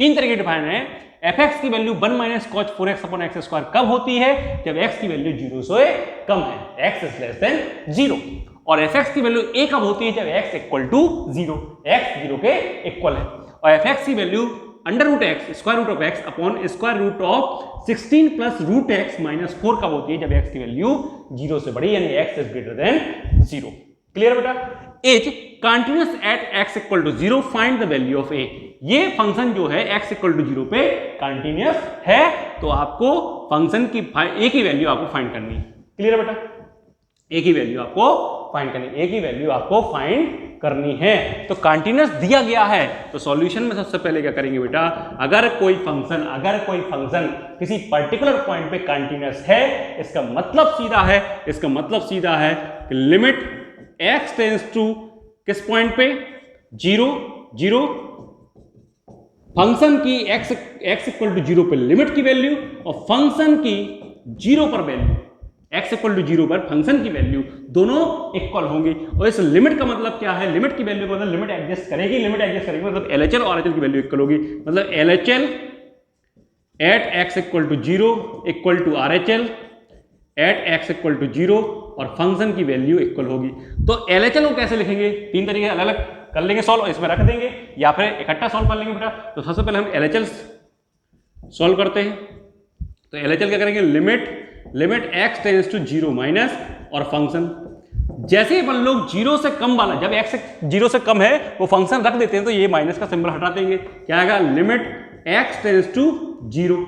तीन तरीके डिफाइन है। f(x) की value 1 minus cos 4x upon x square कब होती है? जब x की वैल्यू 0 से कम है, x इज लेस देन 0। और f(x) की वैल्यू a कब होती है? जब x इक्वल टू 0, x 0 के इक्वल है। और f(x) की value under root x square root of x upon square root of 16 plus root x minus 4 कब होती है? जब x की वैल्यू 0 से बड़ी, यानी x is greater than 0। Clear बेटा? Is continuous at x equal to 0, find the value of a। ये फंक्शन जो है x इक्वल टू 0 पे कंटिन्यूअस है, तो आपको फंक्शन की a की वैल्यू आपको फाइंड करनी है। क्लियर बेटा? a की वैल्यू आपको फाइंड करनी है, a की वैल्यू आपको फाइंड करनी है। तो कंटिन्यूअस दिया गया है, तो सॉल्यूशन में सबसे पहले क्या करेंगे बेटा? अगर कोई फंक्शन किसी पर्टिकुलर पॉइंट पे कंटिन्यूअस है, इसका मतलब सीधा है कि लिमिट x टेंड्स टू किस पॉइंट पे? 0 फंक्शन की x इक्वल टू 0 पे लिमिट की वैल्यू और फंक्शन की 0 पर वैल्यू, x इक्वल टू 0 पर फंक्शन की वैल्यू दोनों इक्वल होंगी। और इस लिमिट का मतलब क्या है? लिमिट की वैल्यू मतलब लिमिट एडजस्ट करेगी मतलब LHL और RHL की वैल्यू इक्वल होगी। मतलब LHL at x equal to 0 equal to RHL at x equal to 0 और फंक्शन की वैल्यू इक्वल होगी। तो LHL को कैसे लिखेंगे? तीन तरीके अलग अलग कर लेंगे सॉल्व, और इसमें रख देंगे या फिर इकट्ठा सॉल्व कर लेंगे बेटा। तो सबसे पहले हम LHL सॉल्व करते हैं। तो LHL क्या करेंगे? Limit x tends to 0 minus और फंक्शन, जैसे ही अपन लोग 0 से कम वाला, जब x 0 से कम है वो फंक्शन रख देते हैं, तो ये माइनस का सिंबल हटा देंगे। क्या आएगा? Limit x tends to 0।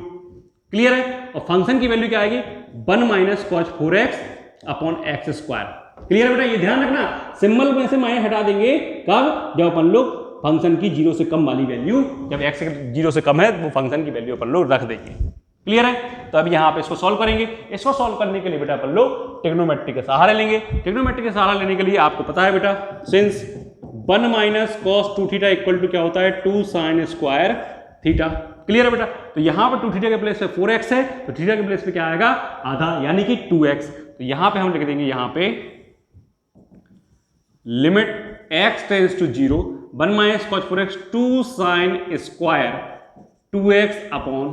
Clear है? और फंक्शन की वैल्यू क्या आएगी? 1 minus cos 4x upon x square. Clear है बेटा? ये ध्यान रखना, सिंबल में से माइनस हटा देंगे कब? जब अपन लोग फंक्शन की 0 से कम वाली वैल्यू, जब x 0 से कम है वो फंक्शन की वैल्यू अपन लोग रख देंगे। क्लियर है? तो अब यहाँ पे इसको सॉल्व करेंगे। इसको सॉल्व करने के लिए बेटा अपन लोग ट्रिग्नोमेट्री का सहारा लेंगे। ट्रिग्नोमेट्री का सहारा लेने के लिए आपको पता है बेटा, since 1 minus cos 2 theta equal to क्या होता है? 2 साइन स्क्वायर थीटा। क्लियर है बेटा? तो यहां पर 2 थीटा के प्लेस पे 4x है, तो थीटा के प्लेस पे क्या आएगा? आधा, यानी कि 2x। तो यहां पे हम लिख देंगे, यहां पे limit x tends to 0 1 minus cos 4x 2 sine square 2x upon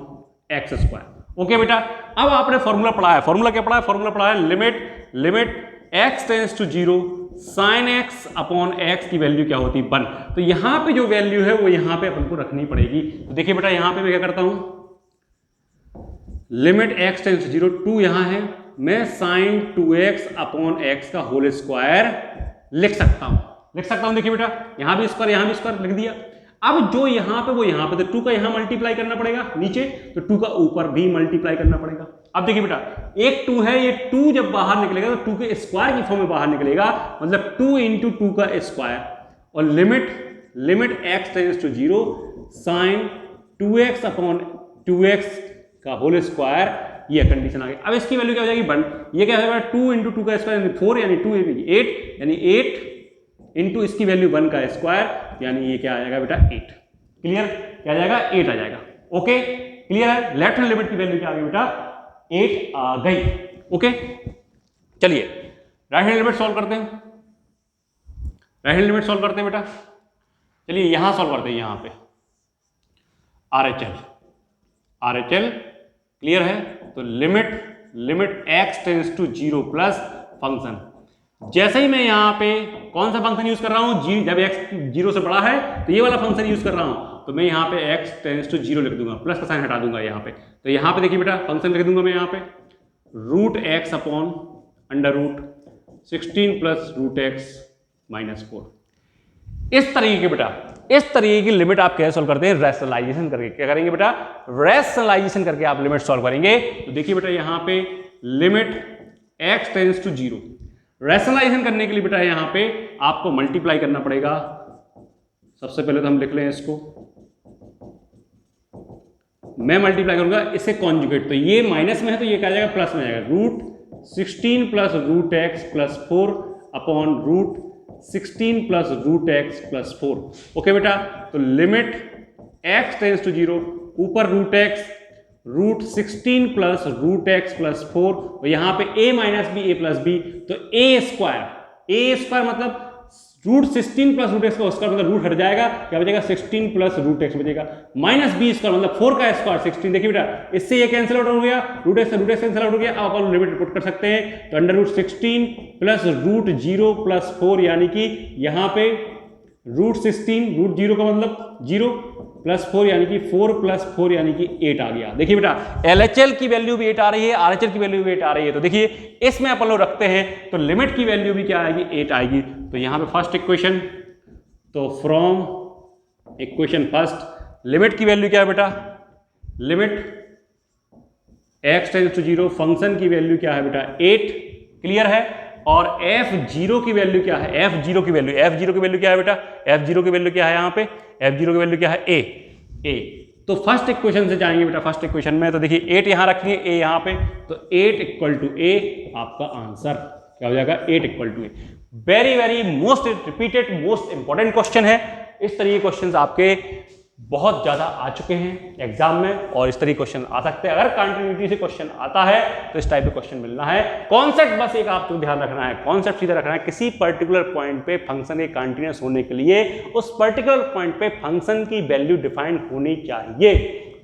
x square. Okay बेटा? अब आपने फॉर्मूला पढ़ा है, फॉर्मूला क्या पढ़ा है? फॉर्मूला पढ़ा है limit x tends to 0 sine x upon x की वैल्यू क्या होती है? 1। तो यहां पे जो वैल्यू है वो यहां पे अपन को रखनी पड़ेगी। तो देखिए बेटा, यहां पे मैं क्या करता हूं, लिमिट x टेंड्स टू 0, 2 यहां है, मैं साइन 2x अपॉन x का होल स्क्वायर लिख सकता हूं। देखिए बेटा, यहां भी स्क्वायर लिख दिया। अब जो यहां पे वो यहां पे, तो 2 का यहां मल्टीप्लाई करना पड़ेगा नीचे, तो 2 का ऊपर भी मल्टीप्लाई करना पड़ेगा। अब देखिए बेटा, एक 2 है, ये 2 जब बाहर निकलेगा तो 2 के स्क्वायर की फॉर्म में बाहर निकलेगा, मतलब 2 इंटू 2 का स्क्वायर, और limit x tends to 0 sine 2x upon 2x का होल स्क्वायर, ये कंडीशन आ गई। अब इसकी वैल्यू क्या हो जाएगी? 1। ये क्या होगा? 2 इंटू 2 का स्क्वायर यानी 4, यानी 2 8, यानी 8 इंटू इसकी वैल्यू 1 का स्क्वायर, यानी ये क्या आ जाएगा बेटा? 8। क्लियर? क्या आ जाएगा? 8 आ जाएगा। ओके, क्लियर है? लेफ्ट हैंड लिमिट की वैल्यू क्या आ गई बेटा? 8 आ गई। ओके, चलिए राइट हैंड लिमिट सॉल्व करते हैं। बेटा, चलिए यहां सॉल्व करते हैं। यहां पे RHL क्लियर है? तो limit x tends to 0 plus function, जैसे ही मैं यहां पे कौन सा फंक्शन यूज कर रहा हूं, जब x 0 से बड़ा है तो ये वाला फंक्शन यूज कर रहा हूं, तो मैं यहां पे x टेंड्स टू 0 लिख दूंगा, प्लस का साइन हटा दूंगा यहां पे। तो यहां पे देखिए बेटा, फंक्शन लिख दूंगा मैं यहां पे root x upon under root 16 plus root x minus 4। इस तरीके की लिमिट आप कैसे सॉल्व करते हैं? रैशनलाइजेशन करके। क्या करेंगे बेटा? रैशनलाइजेशन करके आप लिमिट सॉल्व करेंगे। तो देखिए बेटा, यहां पे limit x tends to 0, rationalisation करने के लिए बेटा यहां पे आपको मल्टीप्लाई करना पड़ेगा। सबसे पहले तो हम लिख लें इसको, मैं मल्टीप्लाई करूंगा इससे कॉन्जुगेट, तो ये माइनस में है तो ये क्या आ जाएगा? प्लस में आ जाएगा। Root 16 plus root x plus 4 upon root 16 plus root x plus 4। Okay बेटा, तो लिमिट x टेंस टू 0, ऊपर root x, root 16 plus root x plus 4, और यहां पे a minus b a plus b, तो a स्क्वायर मतलब रूट 16 प्लस रूट एक्स का स्क्वायर मतलब रूट हट जाएगा, क्या बचेगा 16 प्लस रूट एक्स बचेगा, माइनस बी स्क्वायर मतलब 4 का स्क्वायर 16। देखिए बेटा, इससे ये कैंसिल आउट हो गया, रूट एक्स कैंसिल आउट हो गया। अब अपन लिमिट पुट कर सकते हैं, तो under root 16 plus root 0 plus 4, यानी कि यहां पे रूट 16 रूट 0 का मतलब 0 प्लस 4 यानी कि 4 प्लस 4 यानी कि 8 आ गया। देखिए बेटा, LHL की वैल्यू भी 8 आ रही है, RHL की वैल्यू भी 8 आ रही है, तो देखिए इसमें अपन लोग रखते हैं तो लिमिट की वैल्यू भी क्या आएगी 8 आएगी। तो यहां पे फर्स्ट इक्वेशन, तो फ्रॉम इक्वेशन फर्स्ट लिमिट की वैल्यू क्या है बेटा, limit x tends to 0, function की वैल्यू क्या है बेटा 8, क्लियर है। और f0 की वैल्यू क्या है, f0 की वैल्यू क्या है बेटा, f0 की वैल्यू क्या है, यहाँ पे f0 की वैल्यू क्या है a। तो फर्स्ट इक्वेशन से जाएंगे बेटा, फर्स्ट इक्वेशन में, तो देखिए 8 यहां रखेंगे, a यहां पे, तो 8 इक्वल टू a, आपका आंसर क्या हो जाएगा 8 equal to a। Very most repeated most important question है। इस तरह के क्वेश्चन आपके बहुत ज्यादा आ चुके हैं एग्जाम में, और इस तरह क्वेश्चन आ सकते हैं। अगर कंटिन्यूटी से क्वेश्चन आता है तो इस टाइप के क्वेश्चन मिलना है। कॉन्सेप्ट बस एक आपको ध्यान रखना है, कॉन्सेप्ट सीधा रखना है, किसी पर्टिकुलर पॉइंट पे फंक्शन के कंटिन्यूअस होने के लिए उस पर्टिकुलर पॉइंट पे फंक्शन की वैल्यू डिफाइन होनी चाहिए,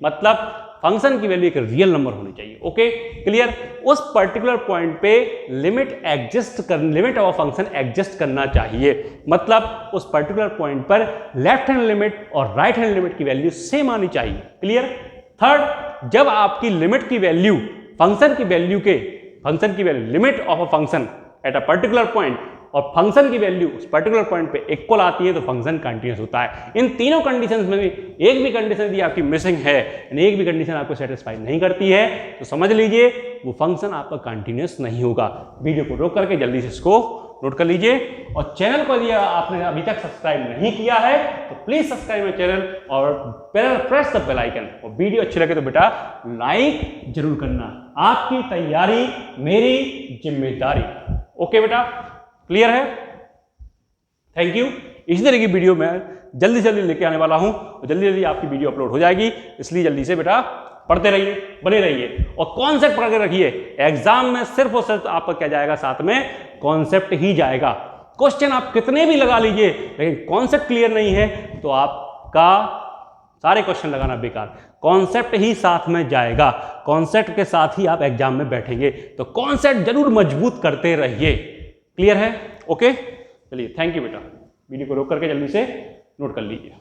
मतलब फंक्शन की वैल्यू एक रियल नंबर होनी चाहिए। Okay, clear. उस पर्टिकुलर पॉइंट पे लिमिट ऑफ फंक्शन एग्जिस्ट करना चाहिए, मतलब उस पर्टिकुलर पॉइंट पर लेफ्ट हैंड लिमिट और राइट हैंड लिमिट की वैल्यू सेम आनी चाहिए, क्लियर। थर्ड, जब आपकी लिमिट की वैल्यू फंक्शन की value limit of a function at a particular point और फंक्शन की वैल्यू उस पर्टिकुलर पॉइंट पे इक्वल आती है, तो फंक्शन कंटीन्यूअस होता है। इन तीनों कंडीशंस में भी एक भी कंडीशन यदि आपकी मिसिंग है, यानी एक भी कंडीशन आपको सेटिस्फाई नहीं करती है, तो समझ लीजिए वो फंक्शन आपका कंटीन्यूअस नहीं होगा। वीडियो को रोक करके जल्दी से इसको नोट कर लीजिए, और चैनल को यदि आपने अभी तक सब्सक्राइब नहीं किया है तो प्लीज सब्सक्राइब माय चैनल और प्रेस द बेल आइकन, और वीडियो अच्छी लगे तो बेटा लाइक जरूर करना। आपकी तैयारी मेरी जिम्मेदारी। ओके बेटा, क्लियर है, थैंक यू। इसी तरह की वीडियो मैं जल्दी से जल्दी लेके आने वाला हूं, और जल्दी आपकी वीडियो अपलोड हो जाएगी, इसलिए जल्दी से बेटा पढ़ते रहिए, बने रहिए, और कॉन्सेप्ट पढ़ के रखिए। एग्जाम में सिर्फ और सिर्फ आपका क्या जाएगा, साथ में कॉन्सेप्ट ही जाएगा। क्वेश्चन आप कितने भी लगा लीजिए, लेकिन कॉन्सेप्ट क्लियर नहीं है तो आपका सारे क्वेश्चन लगाना बेकार। कॉन्सेप्ट ही साथ में जाएगा, कॉन्सेप्ट के साथ ही आप एग्जाम में बैठेंगे, तो कॉन्सेप्ट जरूर मजबूत करते रहिए, क्लियर है। ओके, चलिए थैंक यू बेटा, वीडियो को रोक करके जल्दी से नोट कर लीजिए।